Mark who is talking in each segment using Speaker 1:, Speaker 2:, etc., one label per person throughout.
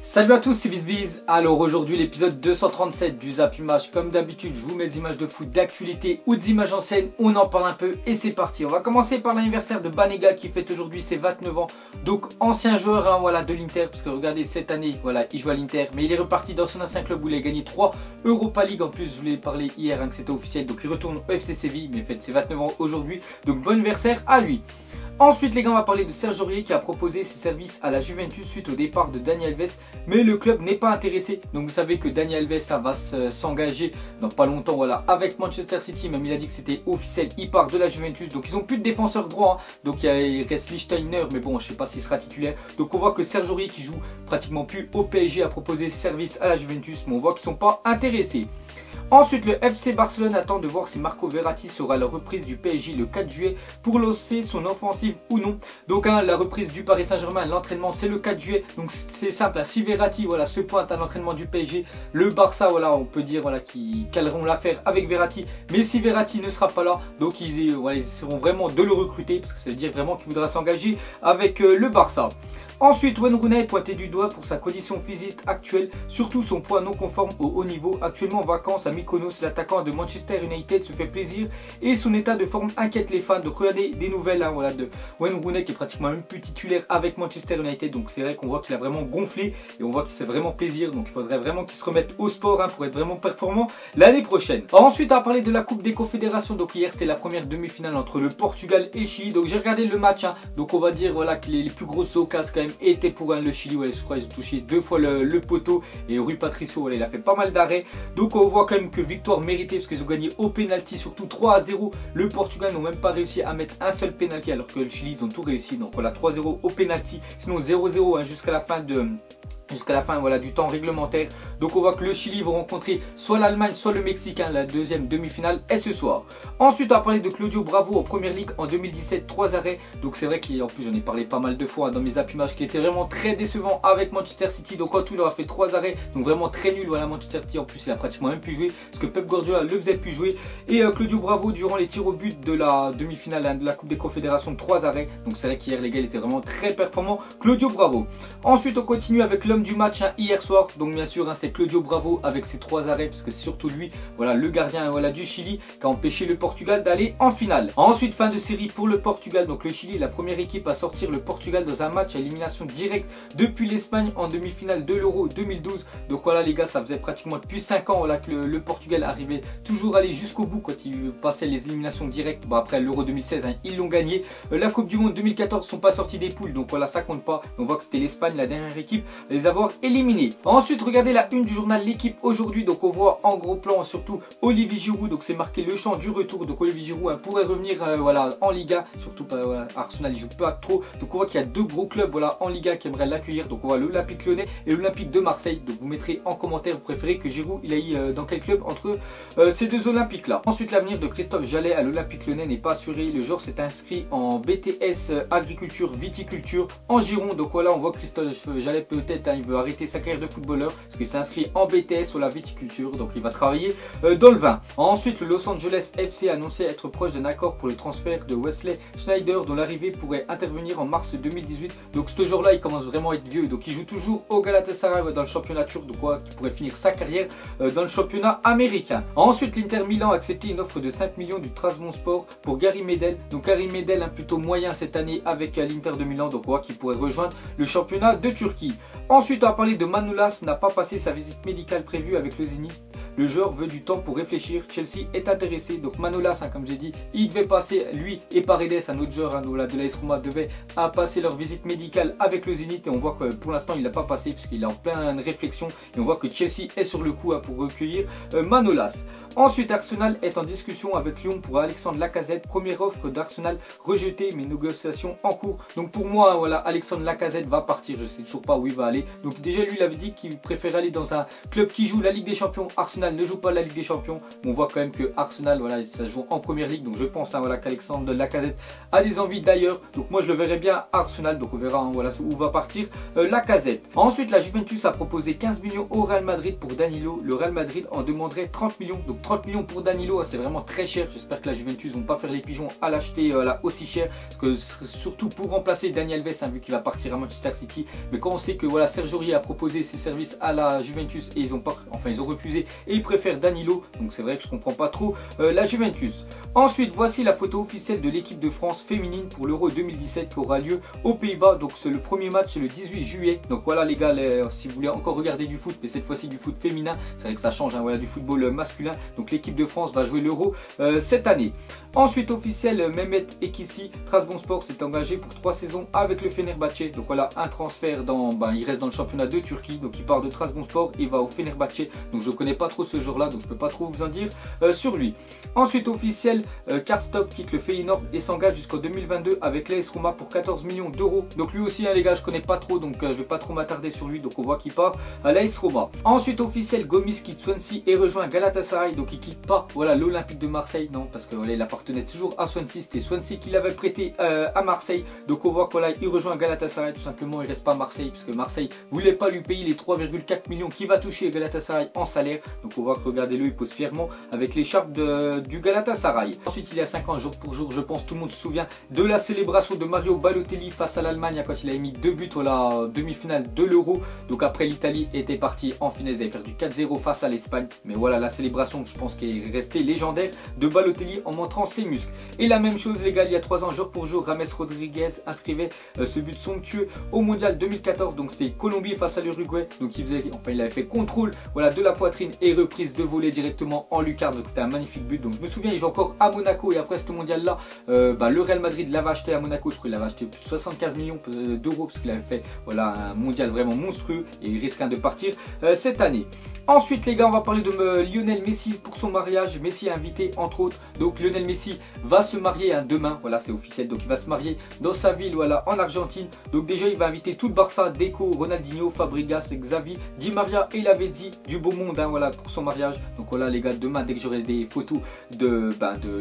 Speaker 1: Salut à tous, c'est BizBiz. Alors aujourd'hui l'épisode 237 du Zap Image. Comme d'habitude, je vous mets des images de foot, d'actualité ou des images en scène. On en parle un peu et c'est parti. On va commencer par l'anniversaire de Banega qui fête aujourd'hui ses 29 ans. Donc ancien joueur voilà, de l'Inter, parce que regardez cette année, voilà, il joue à l'Inter. Mais il est reparti dans son ancien club où il a gagné 3 Europa League. En plus, je vous l'ai parlé hier que c'était officiel. Donc il retourne au FC Séville, mais il fête ses 29 ans aujourd'hui. Donc bon anniversaire à lui. Ensuite les gars, on va parler de Serge Aurier qui a proposé ses services à la Juventus suite au départ de Dani Alves, mais le club n'est pas intéressé. Donc vous savez que Dani Alves va s'engager dans pas longtemps voilà, avec Manchester City, même il a dit que c'était officiel, il part de la Juventus. Donc ils n'ont plus de défenseur droit, hein. Donc il reste Lichtsteiner, mais bon je sais pas s'il sera titulaire. Donc on voit que Serge Aurier qui joue pratiquement plus au PSG a proposé ses services à la Juventus, mais on voit qu'ils ne sont pas intéressés. Ensuite, le FC Barcelone attend de voir si Marco Verratti sera la reprise du PSG le 4 juillet pour lancer son offensive ou non. Donc la reprise du Paris Saint-Germain, l'entraînement c'est le 4 juillet. Donc c'est simple, si Verratti voilà, se pointe à l'entraînement du PSG, le Barça voilà, on peut dire voilà, qu'ils caleront l'affaire avec Verratti. Mais si Verratti ne sera pas là, donc ils essaieront vraiment de le recruter, parce que ça veut dire vraiment qu'il voudra s'engager avec le Barça. Ensuite, Wayne Rooney est pointé du doigt pour sa condition physique actuelle, surtout son poids non conforme au haut niveau. Actuellement en vacances à Mykonos, l'attaquant de Manchester United se fait plaisir et son état de forme inquiète les fans. Donc regardez des nouvelles voilà, de Wayne Rooney qui est pratiquement même plus titulaire avec Manchester United. Donc c'est vrai qu'on voit qu'il a vraiment gonflé et on voit qu'il se fait vraiment plaisir. Donc il faudrait vraiment qu'il se remette au sport pour être vraiment performant l'année prochaine. Ensuite, on va parler de la Coupe des Confédérations. Donc hier c'était la première demi-finale entre le Portugal et Chili. Donc j'ai regardé le match. Donc on va dire voilà, que les plus grosses occasions quand même était pour le Chili. Ouais, je crois qu'ils ont touché 2 fois le poteau et Rui Patricio voilà, il a fait pas mal d'arrêts. Donc on voit quand même que victoire méritée parce qu'ils ont gagné au penalty, surtout 3-0. Le Portugal n'ont même pas réussi à mettre un seul penalty alors que le Chili ils ont tout réussi. Donc voilà, 3-0 au penalty, sinon 0-0 jusqu'à la fin voilà, du temps réglementaire. Donc on voit que le Chili va rencontrer soit l'Allemagne soit le Mexique. La deuxième demi-finale est ce soir. Ensuite on va parler de Claudio Bravo en première ligue en 2017, 3 arrêts. Donc c'est vrai qu'en plus j'en ai parlé pas mal de fois dans mes Zap Images, qui était vraiment très décevant avec Manchester City. Donc en tout il aura fait 3 arrêts, donc vraiment très nul. Voilà, Manchester City en plus il a pratiquement même pu jouer parce que Pep Guardiola le faisait plus jouer. Et Claudio Bravo durant les tirs au but de la demi-finale de la Coupe des Confédérations, 3 arrêts. Donc c'est vrai qu'hier les gars il était vraiment très performant, Claudio Bravo. Ensuite on continue avec l'homme du match hier soir. Donc bien sûr c'est Claudio Bravo avec ses 3 arrêts, parce que c'est surtout lui voilà, le gardien voilà, du Chili qui a empêché le Portugal d'aller en finale. Ensuite fin de série pour le Portugal. Donc le Chili est la première équipe à sortir le Portugal dans un match à élimination directe depuis l'Espagne en demi-finale de l'Euro 2012. Donc voilà les gars, ça faisait pratiquement depuis 5 ans voilà, que le Portugal arrivait toujours à aller jusqu'au bout quand il passait les éliminations directes. Bon, après l'Euro 2016 ils l'ont gagné. La Coupe du Monde 2014 sont pas sortis des poules, donc voilà ça compte pas. On voit que c'était l'Espagne la dernière équipe à les avoir éliminés. Ensuite regardez la une du journal L'équipe aujourd'hui. Donc on voit en gros plan surtout Olivier Giroud. Donc c'est marqué le chant du retour. Donc Olivier Giroud pourrait revenir voilà, en Liga. Surtout voilà, Arsenal il joue pas trop. Donc on voit qu'il y a 2 gros clubs voilà, en Liga qui aimeraient l'accueillir. Donc on voit l'Olympique Lyonnais et l'Olympique de Marseille. Donc vous mettrez en commentaire vous préférez que Giroud il aille dans quel club entre ces 2 Olympiques là. Ensuite l'avenir de Christophe Jallet à l'Olympique Lyonnais n'est pas assuré. Le joueur s'est inscrit en BTS agriculture viticulture en Gironde. Donc voilà on voit Christophe Jallet peut-être il veut arrêter sa carrière de footballeur parce qu'il s'est inscrit en BTS sur la viticulture. Donc il va travailler dans le vin. Ensuite le Los Angeles FC a annoncé être proche d'un accord pour le transfert de Wesley Schneider dont l'arrivée pourrait intervenir en mars 2018. Donc ce jour là il commence vraiment à être vieux. Donc il joue toujours au Galatasaray dans le championnat turc. Donc quoi, il pourrait finir sa carrière dans le championnat américain. Ensuite l'Inter Milan a accepté une offre de 5 millions du Trabzonspor pour Gary Medel. Donc Gary Medel plutôt moyen cette année avec l'Inter de Milan. Donc quoi, qui pourrait rejoindre le championnat de Turquie. Ensuite on va parler de Manolas, n'a pas passé sa visite médicale prévue avec le Zénith. Le joueur veut du temps pour réfléchir. Chelsea est intéressé. Donc Manolas comme j'ai dit il devait passer, lui et Paredes un autre joueur de l'AS Roma devaient passer leur visite médicale avec le Zénith. Et on voit que pour l'instant il l'a pas passé puisqu'il est en pleine réflexion. Et on voit que Chelsea est sur le coup pour recueillir Manolas. Ensuite Arsenal est en discussion avec Lyon pour Alexandre Lacazette. Première offre d'Arsenal rejetée mais négociation en cours. Donc pour moi voilà, Alexandre Lacazette va partir. Je sais toujours pas où il va aller. Donc déjà lui il avait dit qu'il préférait aller dans un club qui joue la Ligue des Champions. Arsenal Arsenal ne joue pas la Ligue des Champions. On voit quand même que Arsenal, voilà, ça joue en première ligue. Donc je pense voilà, qu'Alexandre Lacazette a des envies d'ailleurs. Donc moi je le verrai bien à Arsenal. Donc on verra voilà, où va partir Lacazette. Ensuite la Juventus a proposé 15 millions au Real Madrid pour Danilo. Le Real Madrid en demanderait 30 millions. Donc 30 millions pour Danilo, c'est vraiment très cher. J'espère que la Juventus ne vont pas faire les pigeons à l'acheter aussi cher. Parce que surtout pour remplacer Dani Alves, hein, vu qu'il va partir à Manchester City. Mais quand on sait que voilà, Serge Aurier a proposé ses services à la Juventus et ils ont refusé et ils préfèrent Danilo. Donc c'est vrai que je comprends pas trop la Juventus. Ensuite, voici la photo officielle de l'équipe de France féminine pour l'Euro 2017 qui aura lieu aux Pays-Bas. Donc c'est le premier match, c'est le 18 juillet. Donc voilà les gars, si vous voulez encore regarder du foot, mais cette fois-ci du foot féminin, c'est vrai que ça change hein, voilà, du football masculin. Donc l'équipe de France va jouer l'Euro cette année. Ensuite officiel, Mehmet Ekissi, Trabzonspor s'est engagé pour 3 saisons avec le Fenerbahçe. Donc voilà un transfert il reste dans le championnat de Turquie. Donc il part de Trabzonspor et va au Fenerbahçe. Donc je ne connais pas trop ce joueur-là, donc je ne peux pas trop vous en dire sur lui. Ensuite officiel, Karstorp quitte le Feyenoord et s'engage jusqu'en 2022 avec l'AS Roma pour 14 millions d'euros. Donc lui aussi hein, les gars, je ne connais pas trop, donc je ne vais pas trop m'attarder sur lui. Donc on voit qu'il part à l'AS Roma. Ensuite officiel, Gomis quitte Swansea et rejoint Galatasaray. Donc il quitte pas voilà l'Olympique de Marseille, non, parce que voilà, il appartenait toujours à Swansea. C'était Swansea qui l'avait prêté à Marseille. Donc on voit qu'il voilà, il rejoint Galatasaray tout simplement. Il reste pas à Marseille puisque Marseille voulait pas lui payer les 3,4 millions qu'il va toucher Galatasaray en salaire. Donc on voit que regardez-le, il pose fièrement avec l'écharpe du Galatasaray. Ensuite il y a 5 ans, jour pour jour, je pense tout le monde se souvient de la célébration de Mario Balotelli face à l'Allemagne quand il a mis 2 buts à la demi-finale de l'Euro. Donc après l'Italie était partie en finale, ils avaient perdu 4-0 face à l'Espagne. Mais voilà la célébration, je pense qu'elle est restée légendaire de Balotelli en montrant ses muscles. Et la même chose les gars, il y a 3 ans, jour pour jour, James Rodriguez inscrivait ce but somptueux au Mondial 2014. Donc c'est Colombie face à l'Uruguay. Donc il avait fait contrôle voilà, de la poitrine et reprise de volée directement en lucarne. Donc c'était un magnifique but. Donc je me souviens, il joue encore à Monaco et après ce mondial là, le Real Madrid l'avait acheté à Monaco. Je crois qu'il l'avait acheté plus de 75 millions d'euros parce qu'il avait fait voilà, un mondial vraiment monstrueux et il risque de partir cette année. Ensuite les gars, on va parler de Lionel Messi pour son mariage. Messi a invité entre autres. Donc Lionel Messi va se marier hein, demain, voilà c'est officiel. Donc il va se marier dans sa ville voilà, en Argentine. Donc déjà il va inviter tout le Barça, Deco, Ronaldinho, Fabregas, Xavi, Di Maria et Lavezzi, du beau monde hein, voilà, pour son mariage. Donc voilà les gars, demain dès que j'aurai des photos de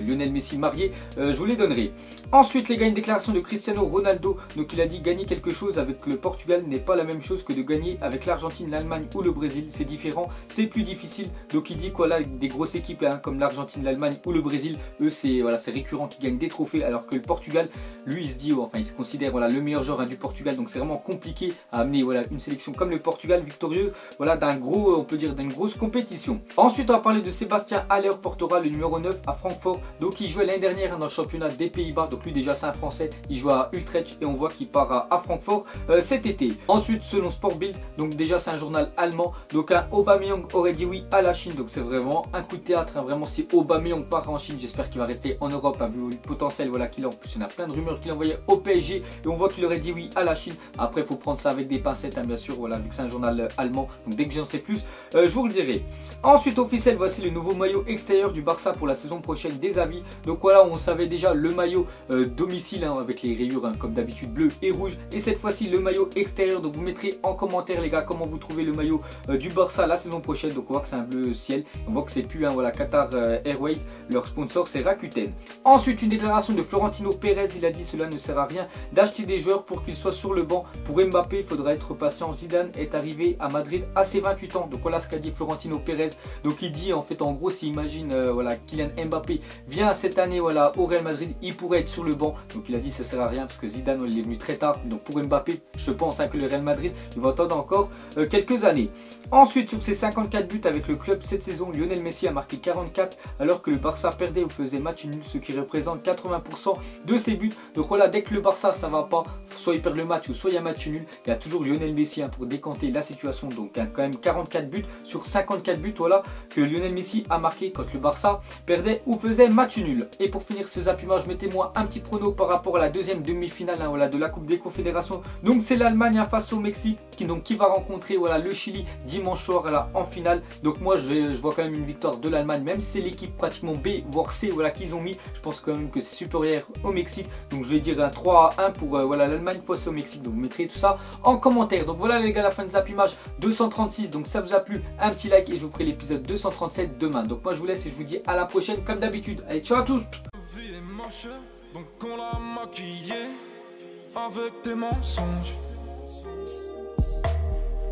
Speaker 1: Lionel Messi marié, je vous les donnerai. Ensuite les gars, une déclaration de Cristiano Ronaldo. Donc il a dit gagner quelque chose avec le Portugal n'est pas la même chose que de gagner avec l'Argentine, l'Allemagne ou le Brésil. C'est différent, c'est plus difficile. Donc il dit quoi là, des grosses équipes hein, comme l'Argentine, l'Allemagne ou le Brésil, eux c'est voilà, récurrent qui gagnent des trophées, alors que le Portugal lui il se dit enfin il se considère voilà, le meilleur joueur hein, du Portugal. Donc c'est vraiment compliqué à amener voilà, une sélection comme le Portugal victorieux voilà, d'un gros, on peut dire d'une grosse compétition. Ensuite on va parler de Sébastien Haller, portera le numéro 9 à Francfort. Donc il jouait l'année dernière hein, dans le championnat des Pays-Bas. Donc lui déjà c'est un Français, il joue à Utrecht et on voit qu'il part à Francfort cet été. Ensuite selon Sport Bild, donc déjà c'est un journal allemand, donc un Aubameyang aurait dit oui à la Chine. Donc c'est vraiment un coup de théâtre hein, vraiment si Aubameyang part en Chine, j'espère qu'il va rester en Europe hein, vu le potentiel voilà, qu'il a. En plus il y en a plein de rumeurs qu'il envoyait au PSG et on voit qu'il aurait dit oui à la Chine. Après il faut prendre ça avec des pincettes hein, bien sûr voilà, vu que c'est un journal allemand. Donc dès que j'en sais plus je vous le dirai. Ensuite officiel, voici le nouveau maillot extérieur du Barça pour la saison prochaine des avis. Donc voilà, on savait déjà le maillot domicile hein, avec les rayures hein, comme d'habitude bleu et rouge, et cette fois-ci le maillot extérieur. Donc vous mettrez en commentaire les gars comment vous trouvez le maillot du Barça la saison prochaine. Donc on voit que c'est un bleu ciel, on voit que c'est plus hein, voilà, Qatar Airways, leur sponsor c'est Rakuten. Ensuite une déclaration de Florentino Pérez, il a dit cela ne sert à rien d'acheter des joueurs pour qu'ils soient sur le banc. Pour Mbappé il faudra être patient, Zidane est arrivé à Madrid à ses 28 ans. Donc voilà ce qu'a dit Florentino Pérez. Donc il dit en fait en gros s'il imagine voilà, Kylian Mbappé vient cette année voilà, au Real Madrid, il pourrait être sur le banc. Donc il a dit ça sert à rien parce que Zidane il est venu très tard. Donc pour Mbappé je pense hein, que le Real Madrid il va attendre encore quelques années. Ensuite sur ses 54 buts avec le club cette saison, Lionel Messi a marqué 44 alors que le Barça perdait ou faisait match nul, ce qui représente 80% de ses buts. Donc voilà, dès que le Barça ça va pas, soit il perd le match ou soit il y a match nul, il y a toujours Lionel Messi hein, pour décanter la situation. Donc hein, quand même 44 buts sur 54 buts voilà, que Lionel Messi a marqué quand le Barça perdait ou faisait match nul. Et pour finir ce zappimage, mettez-moi un petit prono par rapport à la deuxième demi-finale hein, voilà, de la Coupe des Confédérations. Donc c'est l'Allemagne hein, face au Mexique qui va rencontrer voilà, le Chili dimanche soir là, en finale. Donc moi je vois quand même une victoire de l'Allemagne, même si c'est l'équipe pratiquement B voire C voilà, qu'ils ont mis. Je pense quand même que c'est supérieur au Mexique. Donc je vais dire un 3-1 pour voilà, l'Allemagne face au Mexique. Donc vous mettrez tout ça en commentaire. Donc voilà les gars, la fin de zappimage 236. Donc ça vous a plu, un petit like et je vous ferai l'épisode 237 demain. Donc moi je vous laisse et je vous dis à la prochaine comme d'habitude. Allez, ciao à tous.
Speaker 2: Vie est moche, donc on l'a maquillée avec des mensonges.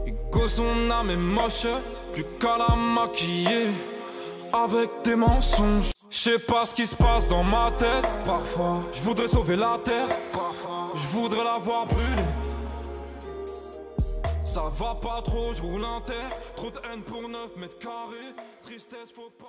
Speaker 2: Et que son âme est moche, plus qu'à la maquiller avec des mensonges. Je sais pas ce qui se passe dans ma tête. Parfois, je voudrais sauver la terre. Parfois, je voudrais la voir brûler. Ça va pas trop, je roule un terre. Trop de haine pour 9 mètres carrés. Tristesse, faut pas.